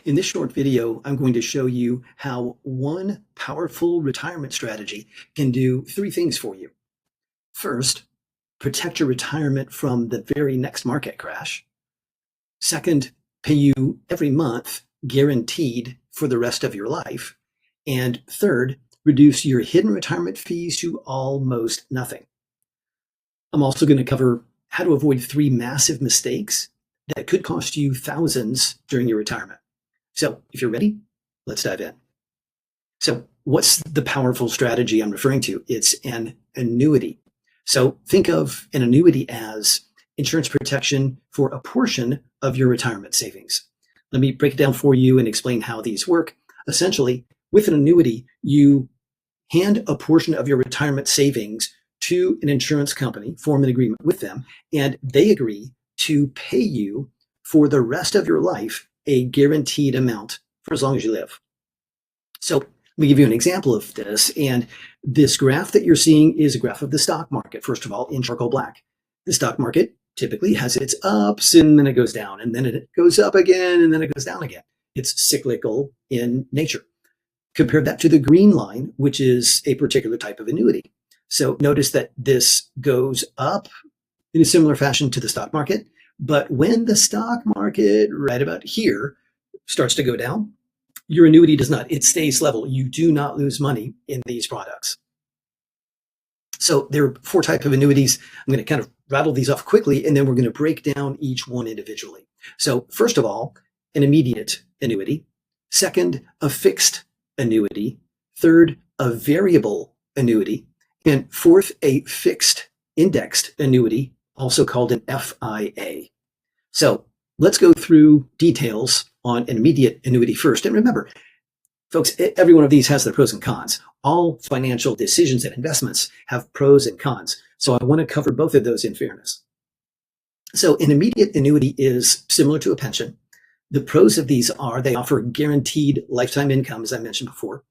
In this short video, I'm going to show you how one powerful retirement strategy can do three things for you. First, protect your retirement from the very next market crash. Second, pay you every month guaranteed for the rest of your life. And third, reduce your hidden retirement fees to almost nothing. I'm also going to cover how to avoid three massive mistakes that could cost you thousands during your retirement. So if you're ready, let's dive in. So what's the powerful strategy I'm referring to? It's an annuity. So think of an annuity as insurance protection for a portion of your retirement savings. Let me break it down for you and explain how these work. Essentially, with an annuity, you hand a portion of your retirement savings to an insurance company, form an agreement with them, and they agree to pay you for the rest of your life a guaranteed amount for as long as you live. So let me give you an example of this. And this graph that you're seeing is a graph of the stock market, first of all, in charcoal black. The stock market typically has its ups and then it goes down, and then it goes up again, and then it goes down again. It's cyclical in nature. Compare that to the green line, which is a particular type of annuity. So notice that this goes up in a similar fashion to the stock market. But when the stock market right about here starts to go down, your annuity does not. It stays level. You do not lose money in these products. So there are four types of annuities. I'm going to kind of rattle these off quickly, and then we're going to break down each one individually. So first of all, an immediate annuity. Second, a fixed annuity. Third, a variable annuity. And fourth, a fixed indexed annuity, also called an FIA. So let's go through details on an immediate annuity first. And remember, folks, every one of these has their pros and cons. All financial decisions and investments have pros and cons. So I want to cover both of those in fairness. So an immediate annuity is similar to a pension. The pros of these are they offer guaranteed lifetime income, as I mentioned before.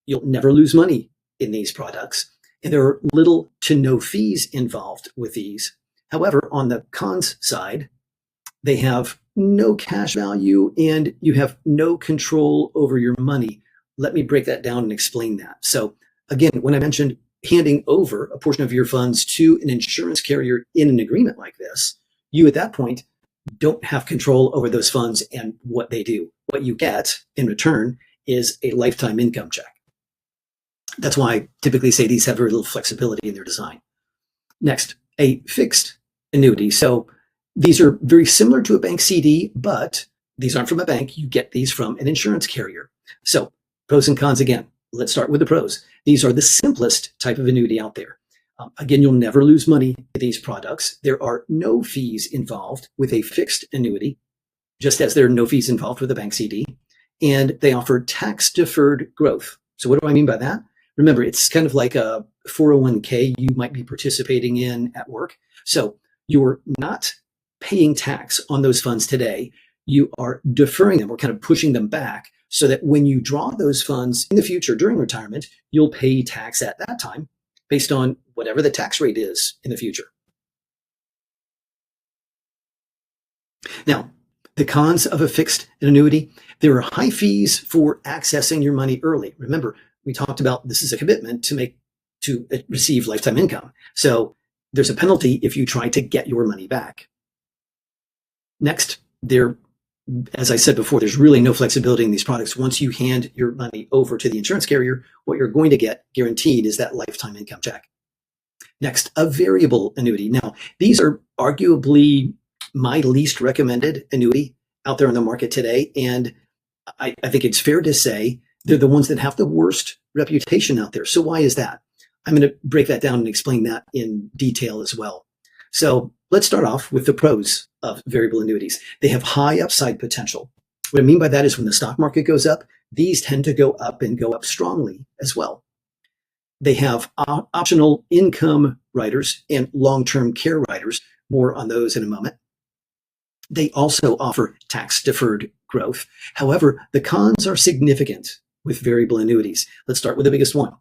You'll never lose money in these products. And there are little to no fees involved with these. However, on the cons side, they have no cash value and you have no control over your money. Let me break that down and explain that. So again, when I mentioned handing over a portion of your funds to an insurance carrier in an agreement like this, you at that point don't have control over those funds and what they do. What you get in return is a lifetime income check. That's why I typically say these have very little flexibility in their design. Next, a fixed annuity. So these are very similar to a bank CD, but these aren't from a bank. You get these from an insurance carrier. So pros and cons again. Let's start with the pros. These are the simplest type of annuity out there. Again, you'll never lose money with these products. There are no fees involved with a fixed annuity, just as there are no fees involved with a bank CD. And they offer tax-deferred growth. So what do I mean by that? Remember, it's kind of like a 401k you might be participating in at work. So you're not paying tax on those funds today. You are deferring them or kind of pushing them back so that when you draw those funds in the future during retirement, you'll pay tax at that time based on whatever the tax rate is in the future. Now, the cons of a fixed annuity, there are high fees for accessing your money early. Remember, we talked about this is a commitment to receive lifetime income. So there's a penalty if you try to get your money back. Next, as I said before, there's really no flexibility in these products. Once you hand your money over to the insurance carrier, what you're going to get guaranteed is that lifetime income check. Next, a variable annuity. Now, these are arguably my least recommended annuity out there in the market today. And I think it's fair to say they're the ones that have the worst reputation out there. So why is that? I'm going to break that down and explain that in detail as well. So let's start off with the pros of variable annuities. They have high upside potential. What I mean by that is when the stock market goes up, these tend to go up and go up strongly as well. They have optional income riders and long-term care riders. More on those in a moment. They also offer tax-deferred growth. However, the cons are significant with variable annuities. Let's start with the biggest one.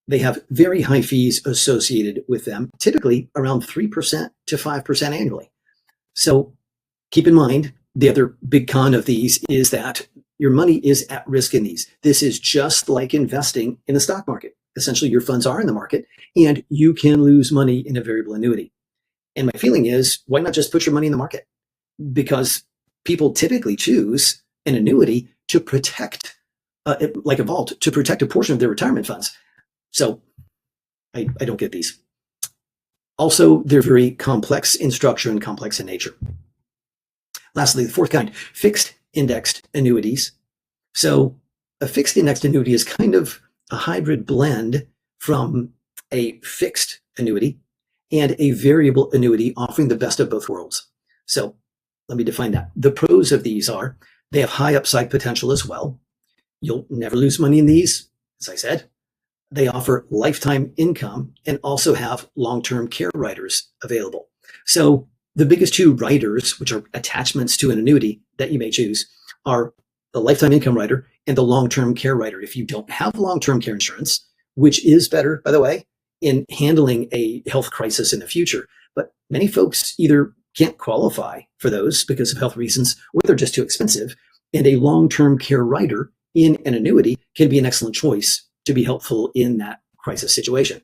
They have very high fees associated with them, typically around 3% to 5% annually. So keep in mind, the other big con of these is that your money is at risk in these. This is just like investing in the stock market. Essentially, your funds are in the market and you can lose money in a variable annuity. And my feeling is, why not just put your money in the market? Because people typically choose an annuity to protect, like a vault, to protect a portion of their retirement funds. So I don't get these. Also, they're very complex in structure and complex in nature. Lastly, the fourth kind, fixed indexed annuities. So a fixed indexed annuity is kind of a hybrid blend from a fixed annuity and a variable annuity, offering the best of both worlds. So let me define that. The pros of these are they have high upside potential as well. You'll never lose money in these, as I said. They offer lifetime income and also have long-term care riders available. So the biggest two riders, which are attachments to an annuity that you may choose, are the lifetime income rider and the long-term care rider. If you don't have long-term care insurance, which is better, by the way, in handling a health crisis in the future, but many folks either can't qualify for those because of health reasons, or they're just too expensive, and a long-term care rider in an annuity can be an excellent choice to be helpful in that crisis situation.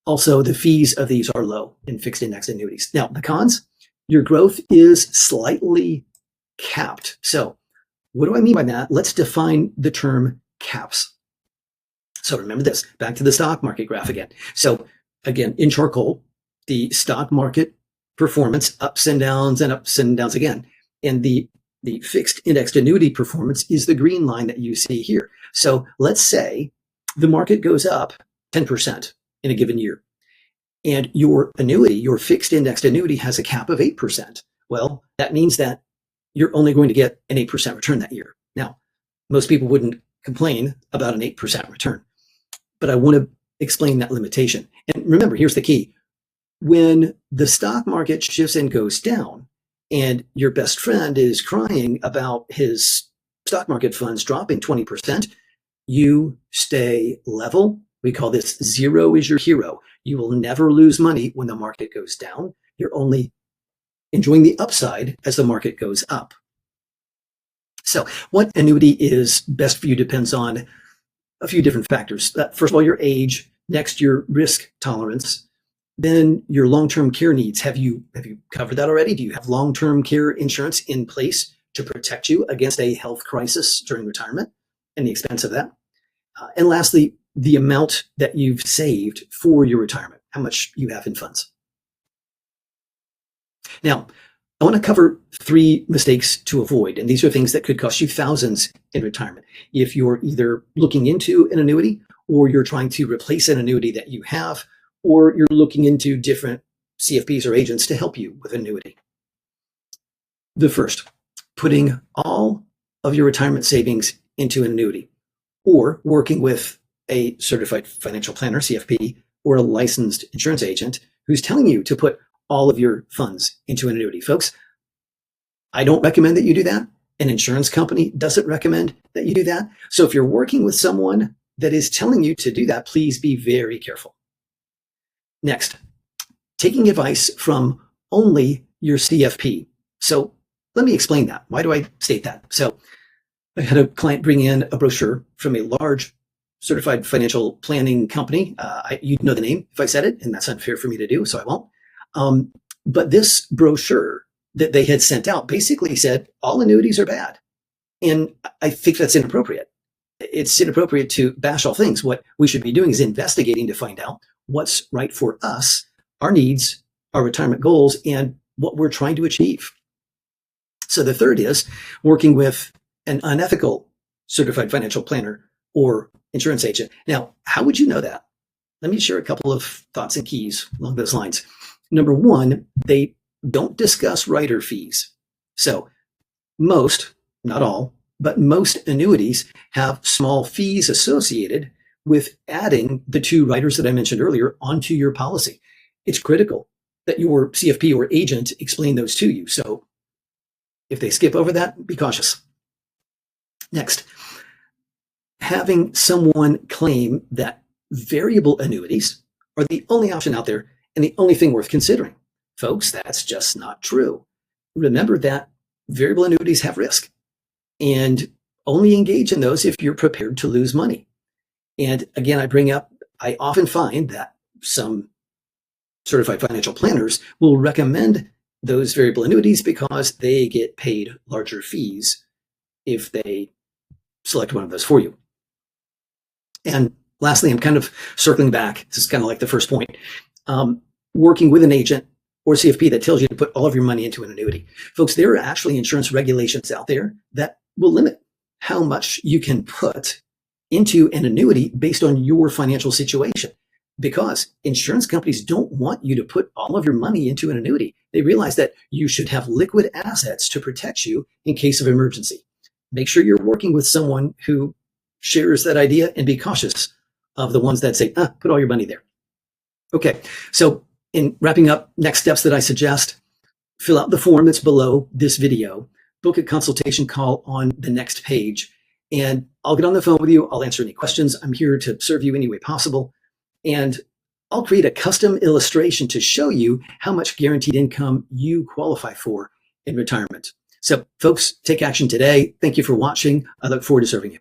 Also, the fees of these are low in fixed index annuities. Now, the cons, your growth is slightly capped. So what do I mean by that? Let's define the term caps. So remember this, back to the stock market graph again. So again, in charcoal, the stock market performance, ups and downs again. And the fixed indexed annuity performance is the green line that you see here. So let's say the market goes up 10% in a given year, and your annuity, your fixed indexed annuity, has a cap of 8%. Well, that means that you're only going to get an 8% return that year. Now, most people wouldn't complain about an 8% return, but I want to explain that limitation. And remember, here's the key. When the stock market shifts and goes down, and your best friend is crying about his stock market funds dropping 20%, you stay level. We call this zero is your hero. You will never lose money when the market goes down. You're only enjoying the upside as the market goes up. So what annuity is best for you depends on a few different factors. First of all, your age. Next, your risk tolerance. Then your long-term care needs. Have you covered that already? Do you have long-term care insurance in place to protect you against a health crisis during retirement and the expense of that? And lastly, the amount that you've saved for your retirement, how much you have in funds. Now, I want to cover 3 mistakes to avoid, and these are things that could cost you thousands in retirement if you're either looking into an annuity, or you're trying to replace an annuity that you have, or you're looking into different CFPs or agents to help you with annuity. The first, putting all of your retirement savings into an annuity, or working with a certified financial planner, CFP, or a licensed insurance agent who's telling you to put all of your funds into an annuity. Folks, I don't recommend that you do that. An insurance company doesn't recommend that you do that. So if you're working with someone that is telling you to do that, please be very careful. Next, taking advice from only your CFP. So let me explain that. Why do I state that? So I had a client bring in a brochure from a large certified financial planning company. You'd know the name if I said it, and that's unfair for me to do, so I won't. But this brochure that they had sent out basically said all annuities are bad. And I think that's inappropriate. It's inappropriate to bash all things. What we should be doing is investigating to find out what's right for us, our needs, our retirement goals, and what we're trying to achieve. So the third is working with an unethical certified financial planner or insurance agent. Now, how would you know that? Let me share a couple of thoughts and keys along those lines. Number one, they don't discuss rider fees. So most, not all, but most annuities have small fees associated with adding the 2 riders that I mentioned earlier onto your policy. It's critical that your CFP or agent explain those to you. So if they skip over that, be cautious. Next, having someone claim that variable annuities are the only option out there and the only thing worth considering. Folks, that's just not true. Remember that variable annuities have risk. and only engage in those if you're prepared to lose money. And again, I often find that some certified financial planners will recommend those variable annuities because they get paid larger fees if they select one of those for you. And lastly, I'm kind of circling back. This is kind of like the first point. Working with an agent or CFP that tells you to put all of your money into an annuity. Folks, there are actually insurance regulations out there that will limit how much you can put into an annuity based on your financial situation, because insurance companies don't want you to put all of your money into an annuity. They realize that you should have liquid assets to protect you in case of emergency. Make sure you're working with someone who shares that idea, and be cautious of the ones that say, put all your money there. Okay, so in wrapping up, next steps that I suggest: fill out the form that's below this video, book a consultation call on the next page, and I'll get on the phone with you. I'll answer any questions. I'm here to serve you any way possible. And I'll create a custom illustration to show you how much guaranteed income you qualify for in retirement. So folks, take action today. Thank you for watching. I look forward to serving you.